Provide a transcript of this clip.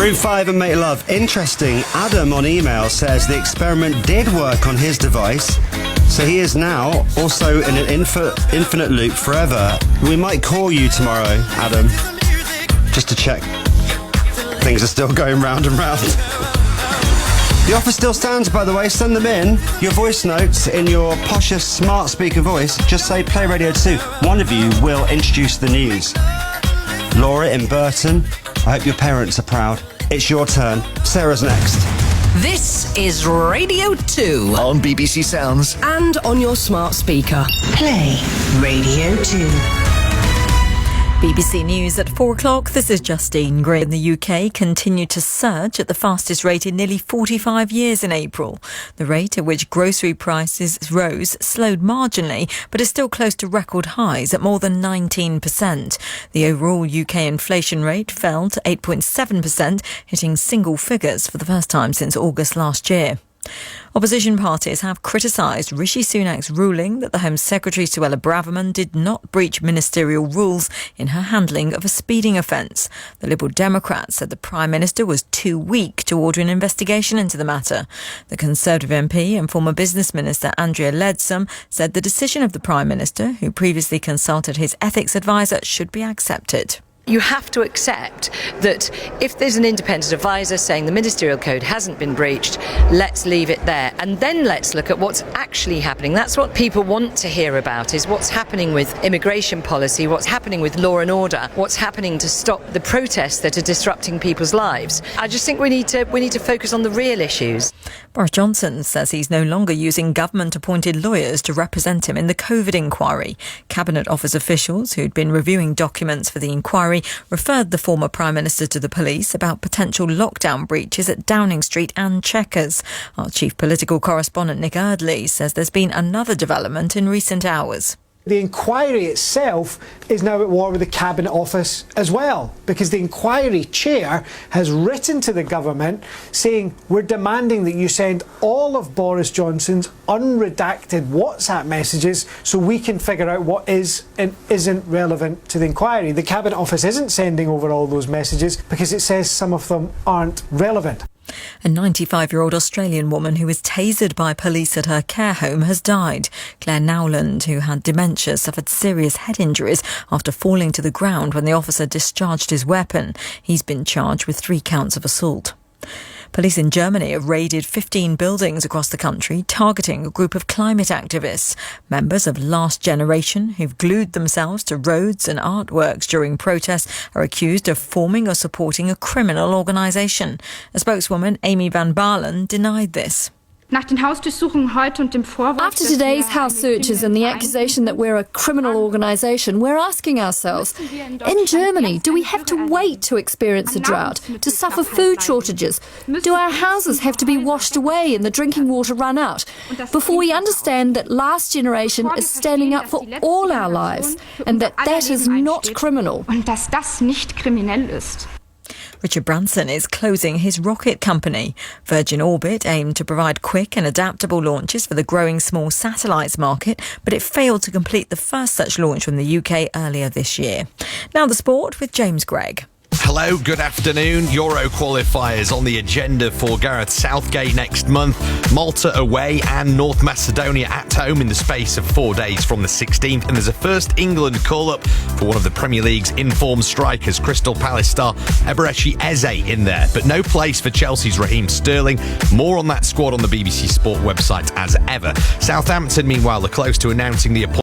Route 5 and Make Love. Interesting. Adam on email says the experiment did work on his device, so he is now also in an infinite loop forever. We might call you tomorrow, Adam, just to check things are still going round and round. The offer still stands, by the way. Send them in. Your voice notes in your poshest smart speaker voice. Just say Play Radio 2. One of you will introduce the news. Laura in Burton, I hope your parents are proud. It's your turn. Sarah's next. This is Radio 2. On BBC Sounds. And on your smart speaker. Play Radio 2. BBC News at 4 o'clock. This is Justine Gray. In the UK continued to surge at the fastest rate in nearly 45 years in April. The rate at which grocery prices rose slowed marginally, but is still close to record highs at more than 19%. The overall UK inflation rate fell to 8.7%, hitting single figures for the first time since August last year. Opposition parties have criticised Rishi Sunak's ruling that the Home Secretary Suella Braverman did not breach ministerial rules in her handling of a speeding offence. The Liberal Democrats said the Prime Minister was too weak to order an investigation into the matter. The Conservative MP and former Business Minister Andrea Leadsom said the decision of the Prime Minister, who previously consulted his ethics advisor, should be accepted. You have to accept that if there's an independent advisor saying the ministerial code hasn't been breached, let's leave it there. And then let's look at what's actually happening. That's what people want to hear about, is what's happening with immigration policy, what's happening with law and order, what's happening to stop the protests that are disrupting people's lives. I just think we need to focus on the real issues. Boris Johnson says he's no longer using government-appointed lawyers to represent him in the COVID inquiry. Cabinet Office officials who'd been reviewing documents for the inquiry referred the former Prime Minister to the police about potential lockdown breaches at Downing Street and Chequers. Our chief political correspondent Nick Eardley says there's been another development in recent hours. The inquiry itself is now at war with the Cabinet Office as well, because the inquiry chair has written to the government saying, we're demanding that you send all of Boris Johnson's unredacted WhatsApp messages so we can figure out what is and isn't relevant to the inquiry. The Cabinet Office isn't sending over all those messages because it says some of them aren't relevant. A 95-year-old Australian woman who was tasered by police at her care home has died. Claire Nowland, who had dementia, suffered serious head injuries after falling to the ground when the officer discharged his weapon. He's been charged with 3 counts of assault. Police in Germany have raided 15 buildings across the country, targeting a group of climate activists. Members of Last Generation, who've glued themselves to roads and artworks during protests, are accused of forming or supporting a criminal organisation. A spokeswoman, Amy Van Baalen, denied this. After today's house searches and the accusation that we're a criminal organisation, we're asking ourselves, in Germany, do we have to wait to experience a drought, to suffer food shortages? Do our houses have to be washed away and the drinking water run out before we understand that Last Generation is standing up for all our lives and that is not criminal? Richard Branson is closing his rocket company. Virgin Orbit aimed to provide quick and adaptable launches for the growing small satellites market, but it failed to complete the first such launch from the UK earlier this year. Now the sport with James Gregg. Hello, good afternoon. Euro qualifiers on the agenda for Gareth Southgate next month. Malta away and North Macedonia at home in the space of 4 days from the 16th. And there's a first England call-up for one of the Premier League's in-form strikers, Crystal Palace star Eberechi Eze in there. But no place for Chelsea's Raheem Sterling. More on that squad on the BBC Sport website as ever. Southampton, meanwhile, are close to announcing the appointment